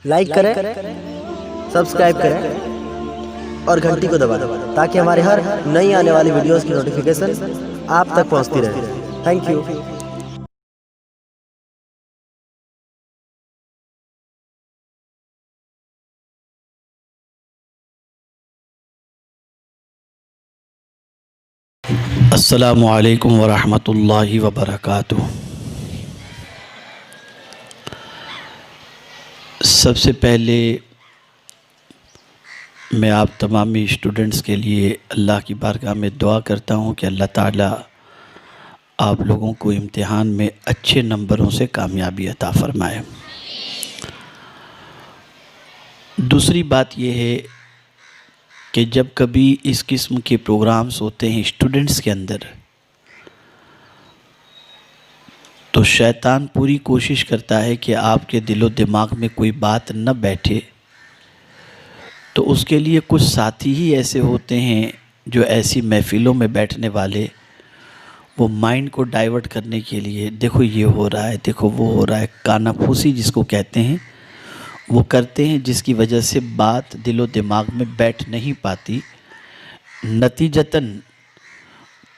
Like करें, subscribe करें और घंटी को दबा दें ताकि हमारे हर नई आने वाली वीडियोस की नोटिफिकेशन आप तक पहुंचती रहे। Thank you. अस्सलामु अलैकुम वरहमतुल्लाहि वबरकातुह। सबसे पहले मैं आप तमामी स्टूडेंट्स के लिए अल्लाह की बारगाह में दुआ करता हूँ कि अल्लाह ताला आप लोगों को इम्तिहान में अच्छे नंबरों से कामयाबी अता फ़रमाए। दूसरी बात यह है कि जब कभी इस किस्म के प्रोग्राम्स होते हैं स्टूडेंट्स के अंदर, तो शैतान पूरी कोशिश करता है कि आपके दिलो दिमाग में कोई बात न बैठे। तो उसके लिए कुछ साथी ही ऐसे होते हैं जो ऐसी महफ़िलों में बैठने वाले, वो माइंड को डाइवर्ट करने के लिए देखो ये हो रहा है, देखो वो हो रहा है, कानाफूसी जिसको कहते हैं, वो करते हैं, जिसकी वजह से बात दिलो दिमाग में बैठ नहीं पाती। नतीजतन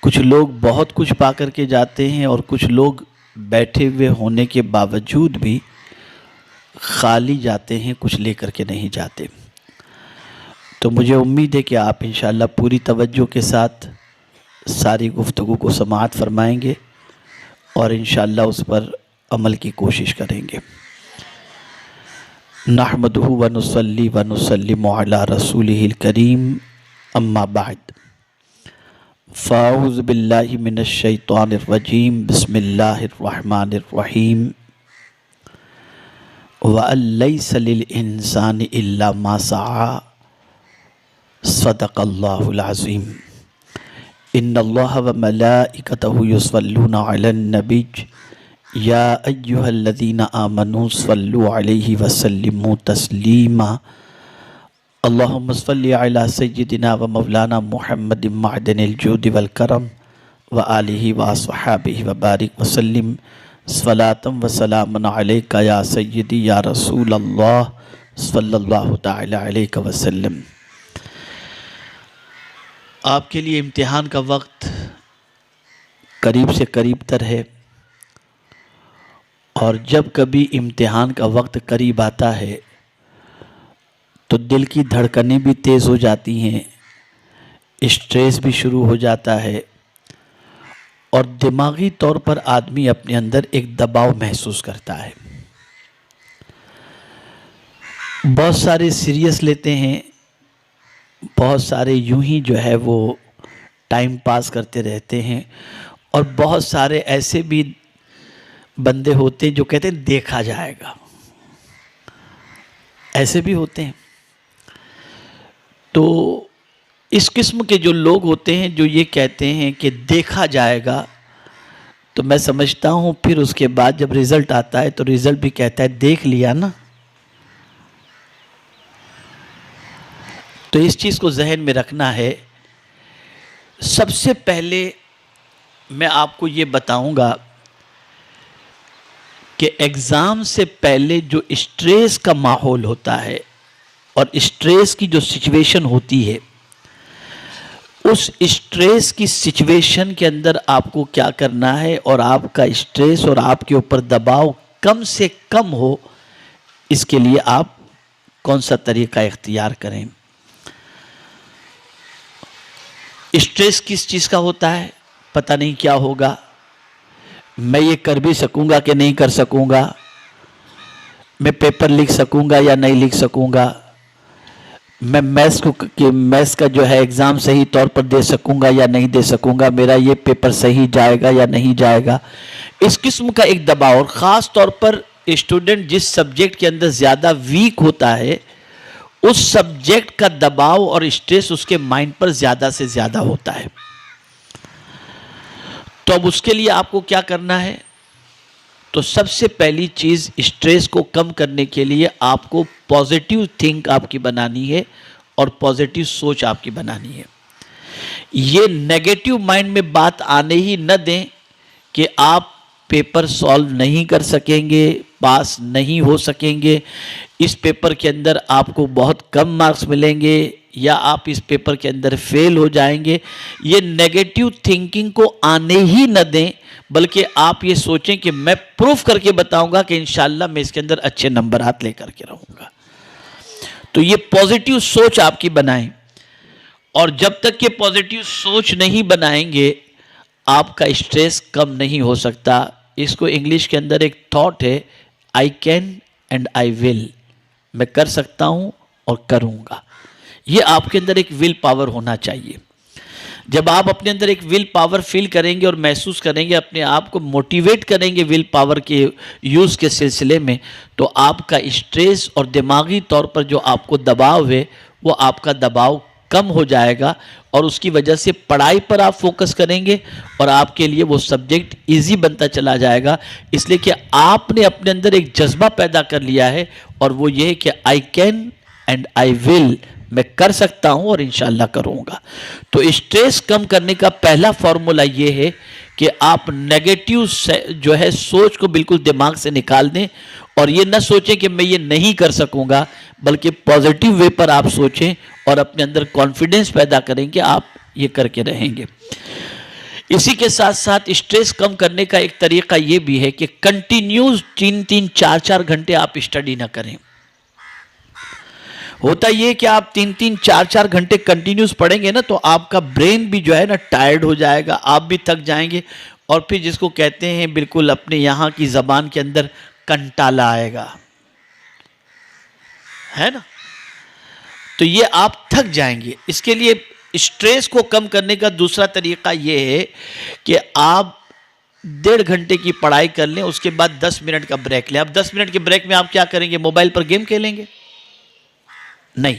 कुछ लोग बहुत कुछ पा कर के जाते हैं और कुछ लोग बैठे हुए होने के बावजूद भी खाली जाते हैं, कुछ लेकर के नहीं जाते। तो मुझे उम्मीद है कि आप इंशाअल्लाह पूरी तवज्जो के साथ सारी गुफ्तगू को समाअत फरमाएंगे और इंशाअल्लाह उस पर अमल की कोशिश करेंगे। नहमदुहु व नुसल्ली व नुसल्लिमु अला रसूलिहिल करीम, अम्मा बाद। फ़ाऊज़ु बिल्लाहि मिनश शैतानिर रजीम, बिस्मिल्लाहिर रहमानिर रहीम। व अलैसा लिल इंसानि इल्ला मा सआ, सदक़ल्लाहुल अज़ीम। इन्नल्लाह व मलाइकतहु युसल्लूना अलन नबिय्य, या अय्युहल्लज़ीना आमनू सल्लु अलैहि व सल्लिमू तस्लीमा। अल्लाहुम्मा सल्लि अला सय्यिदिना व मौलाना मुहम्मदिन मअदनिल जूदि वल करम व आलिहि व अस्हाबिहि व बारिक व सल्लिम सलातम व सलामन अलैका या सय्यदी या रसूल अल्लाह सल्लल्लाहु तआला अलैहि व सल्लम। आपके लिए इम्तिहान का वक्त करीब से करीब तर है, और जब कभी इम्तिहान का वक्त करीब आता है तो दिल की धड़कनें भी तेज़ हो जाती हैं, स्ट्रेस भी शुरू हो जाता है और दिमागी तौर पर आदमी अपने अंदर एक दबाव महसूस करता है। बहुत सारे सीरियस लेते हैं, बहुत सारे यूं ही जो है वो टाइम पास करते रहते हैं, और बहुत सारे ऐसे भी बंदे होते हैं जो कहते हैं देखा जाएगा, ऐसे भी होते हैं। तो इस किस्म के जो लोग होते हैं जो ये कहते हैं कि देखा जाएगा, तो मैं समझता हूँ फिर उसके बाद जब रिज़ल्ट आता है तो रिज़ल्ट भी कहता है देख लिया ना। तो इस चीज़ को जहन में रखना है। सबसे पहले मैं आपको ये बताऊंगा कि एग्ज़ाम से पहले जो स्ट्रेस का माहौल होता है और स्ट्रेस की जो सिचुएशन होती है, उस स्ट्रेस की सिचुएशन के अंदर आपको क्या करना है और आपका स्ट्रेस और आपके ऊपर दबाव कम से कम हो, इसके लिए आप कौन सा तरीका इख्तियार करें। स्ट्रेस किस चीज़ का होता है, पता नहीं क्या होगा, मैं ये कर भी सकूंगा कि नहीं कर सकूंगा, मैं पेपर लिख सकूंगा या नहीं लिख सकूंगा, मैं मैथ्स का जो है एग्ज़ाम सही तौर पर दे सकूंगा या नहीं दे सकूंगा, मेरा ये पेपर सही जाएगा या नहीं जाएगा। इस किस्म का एक दबाव, और ख़ास तौर पर स्टूडेंट जिस सब्जेक्ट के अंदर ज़्यादा वीक होता है, उस सब्जेक्ट का दबाव और स्ट्रेस उसके माइंड पर ज़्यादा से ज़्यादा होता है। तो अब उसके लिए आपको क्या करना है, तो सबसे पहली चीज़ स्ट्रेस को कम करने के लिए आपको पॉजिटिव थिंक आपकी बनानी है और पॉजिटिव सोच आपकी बनानी है। ये नेगेटिव माइंड में बात आने ही न दें कि आप पेपर सॉल्व नहीं कर सकेंगे, पास नहीं हो सकेंगे, इस पेपर के अंदर आपको बहुत कम मार्क्स मिलेंगे या आप इस पेपर के अंदर फेल हो जाएंगे, ये नेगेटिव थिंकिंग को आने ही न दें, बल्कि आप ये सोचें कि मैं प्रूफ करके बताऊंगा कि इंशाल्लाह मैं इसके अंदर अच्छे नंबरात लेकर के रहूंगा। तो ये पॉजिटिव सोच आपकी बनाएं, और जब तक ये पॉजिटिव सोच नहीं बनाएंगे आपका स्ट्रेस कम नहीं हो सकता। इसको इंग्लिश के अंदर एक थॉट है, I can and I will, मैं कर सकता हूं और करूंगा। ये आपके अंदर एक विल पावर होना चाहिए। जब आप अपने अंदर एक विल पावर फील करेंगे और महसूस करेंगे, अपने आप को मोटिवेट करेंगे विल पावर के यूज़ के सिलसिले में, तो आपका स्ट्रेस और दिमागी तौर पर जो आपको दबाव है वो आपका दबाव कम हो जाएगा, और उसकी वजह से पढ़ाई पर आप फोकस करेंगे और आपके लिए वो सब्जेक्ट इजी बनता चला जाएगा। इसलिए कि आपने अपने अंदर एक जज्बा पैदा कर लिया है, और वो ये है कि I can and I will, मैं कर सकता हूं और इंशाल्लाह करूंगा। तो स्ट्रेस कम करने का पहला फॉर्मूला ये है कि आप नेगेटिव जो है सोच को बिल्कुल दिमाग से निकाल दें, और ये ना सोचें कि मैं ये नहीं कर सकूंगा, बल्कि पॉजिटिव वे पर आप सोचें और अपने अंदर कॉन्फिडेंस पैदा करें कि आप ये करके रहेंगे। इसी के साथ साथ स्ट्रेस कम करने का एक तरीका ये भी है कि कंटिन्यूस 3-3, 4-4 घंटे आप स्टडी ना करें। होता ये कि आप 3-3, 4-4 घंटे कंटिन्यूस पढ़ेंगे ना, तो आपका ब्रेन भी जो है ना टायर्ड हो जाएगा, आप भी थक जाएंगे, और फिर जिसको कहते हैं बिल्कुल अपने यहाँ की ज़बान के अंदर कंटाला आएगा, है ना। तो ये आप थक जाएंगे। इसके लिए स्ट्रेस को कम करने का दूसरा तरीका ये है कि आप 1.5 घंटे की पढ़ाई कर लें, उसके बाद 10 मिनट का ब्रेक लें। अब 10 मिनट के ब्रेक में आप क्या करेंगे? मोबाइल पर गेम खेलेंगे? नहीं,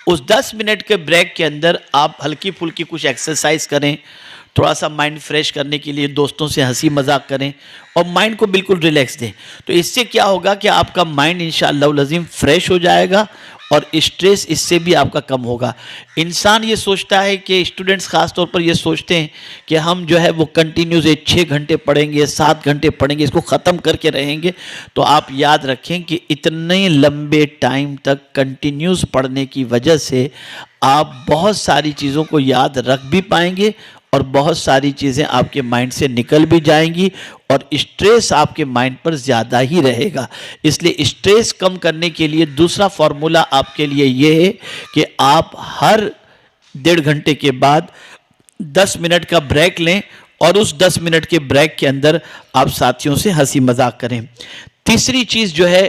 उस 10 मिनट के ब्रेक के अंदर आप हल्की फुल्की कुछ एक्सरसाइज करें, थोड़ा सा माइंड फ्रेश करने के लिए दोस्तों से हंसी मजाक करें और माइंड को बिल्कुल रिलैक्स दें। तो इससे क्या होगा कि आपका माइंड इंशाअल्लाह लज़ीम फ्रेश हो जाएगा और स्ट्रेस इससे भी आपका कम होगा। इंसान ये सोचता है कि स्टूडेंट्स ख़ास तौर पर ये सोचते हैं कि हम जो है वो कंटिन्यूस 6 घंटे पढ़ेंगे, 7 घंटे पढ़ेंगे, इसको ख़त्म करके रहेंगे। तो आप याद रखें कि इतने लंबे टाइम तक कंटिन्यूस पढ़ने की वजह से आप बहुत सारी चीज़ों को याद रख भी पाएंगे और बहुत सारी चीज़ें आपके माइंड से निकल भी जाएंगी और स्ट्रेस आपके माइंड पर ज़्यादा ही रहेगा। इसलिए स्ट्रेस कम करने के लिए दूसरा फार्मूला आपके लिए ये है कि आप हर 1.5 घंटे के बाद 10 मिनट का ब्रेक लें और उस 10 मिनट के ब्रेक के अंदर आप साथियों से हंसी मजाक करें। तीसरी चीज़ जो है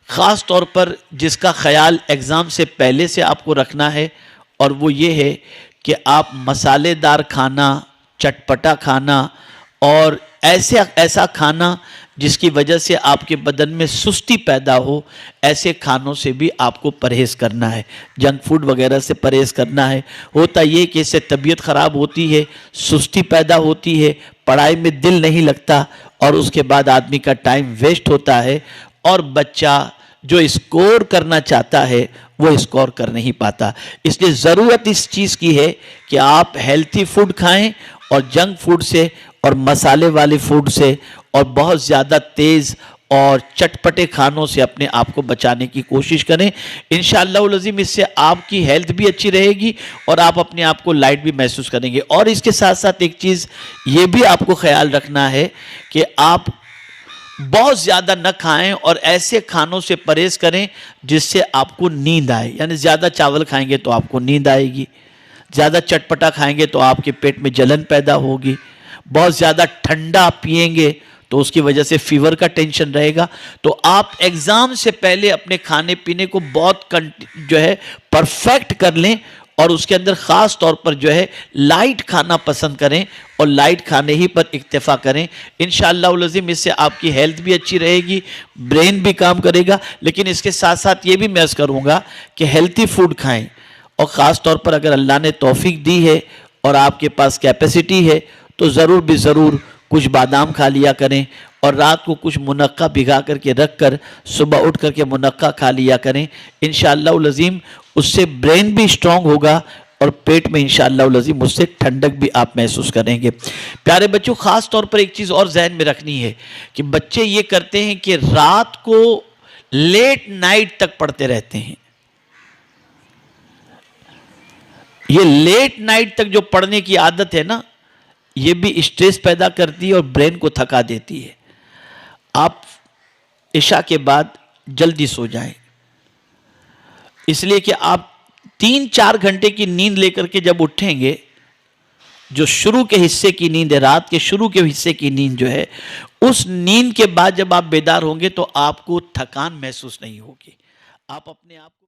ख़ास तौर पर जिसका ख्याल एग्ज़ाम से पहले से आपको रखना है, और वो ये है कि आप मसालेदार खाना, चटपटा खाना और ऐसा खाना जिसकी वजह से आपके बदन में सुस्ती पैदा हो, ऐसे खानों से भी आपको परहेज़ करना है। जंक फूड वगैरह से परहेज़ करना है। होता ये कि इससे तबीयत ख़राब होती है, सुस्ती पैदा होती है, पढ़ाई में दिल नहीं लगता और उसके बाद आदमी का टाइम वेस्ट होता है और बच्चा जो स्कोर करना चाहता है वो स्कोर कर नहीं पाता। इसलिए ज़रूरत इस चीज़ की है कि आप हेल्थी फूड खाएं और जंक फूड से और मसाले वाले फूड से और बहुत ज़्यादा तेज़ और चटपटे खानों से अपने आप को बचाने की कोशिश करें। इंशाअल्लाह लज़ीम इससे आपकी हेल्थ भी अच्छी रहेगी और आप अपने आप को लाइट भी महसूस करेंगे। और इसके साथ साथ एक चीज़ ये भी आपको ख्याल रखना है कि आप बहुत ज़्यादा न खाएं और ऐसे खानों से परहेज करें जिससे आपको नींद आए। यानी ज़्यादा चावल खाएंगे तो आपको नींद आएगी, ज़्यादा चटपटा खाएंगे तो आपके पेट में जलन पैदा होगी, बहुत ज़्यादा ठंडा पिएंगे तो उसकी वजह से फीवर का टेंशन रहेगा। तो आप एग्ज़ाम से पहले अपने खाने पीने को बहुत जो है परफेक्ट कर लें और उसके अंदर ख़ास तौर पर जो है लाइट खाना पसंद करें और लाइट खाने ही पर इक्तिफ़ा करें। इंशाअल्लाह लज़ीम इससे आपकी हेल्थ भी अच्छी रहेगी, ब्रेन भी काम करेगा। लेकिन इसके साथ साथ ये भी मैं अर्ज़ करूँगा कि हेल्थी फूड खाएं और ख़ास तौर पर अगर अल्लाह ने तौफीक दी है और आपके पास कैपेसिटी है तो ज़रूर भी ज़रूर कुछ बादाम खा लिया करें और रात को कुछ मुनक्का भिगा करके रख कर सुबह उठ करके मुनक्का खा लिया करें। इंशाअल्लाह लज़ीम उससे ब्रेन भी स्ट्रॉन्ग होगा اور پیٹ میں انشاءاللہ العظیم اس سے ٹھنڈک بھی آپ محسوس کریں گے۔ پیارے بچوں، خاص طور پر ایک چیز اور ذہن میں رکھنی ہے کہ بچے یہ کرتے ہیں کہ رات کو لیٹ نائٹ تک پڑھتے رہتے ہیں۔ یہ لیٹ نائٹ تک جو پڑھنے کی عادت ہے نا، یہ بھی اسٹریس پیدا کرتی ہے اور برین کو تھکا دیتی ہے۔ آپ عشاء کے بعد جلدی سو جائیں، اس لیے کہ آپ 3-4 گھنٹے کی نیند لے کر کے جب اٹھیں گے، جو شروع کے حصے کی نیند ہے، رات کے شروع کے حصے کی نیند جو ہے، اس نیند کے بعد جب آپ بیدار ہوں گے تو آپ کو تھکان محسوس نہیں ہوگی۔ آپ اپنے آپ کو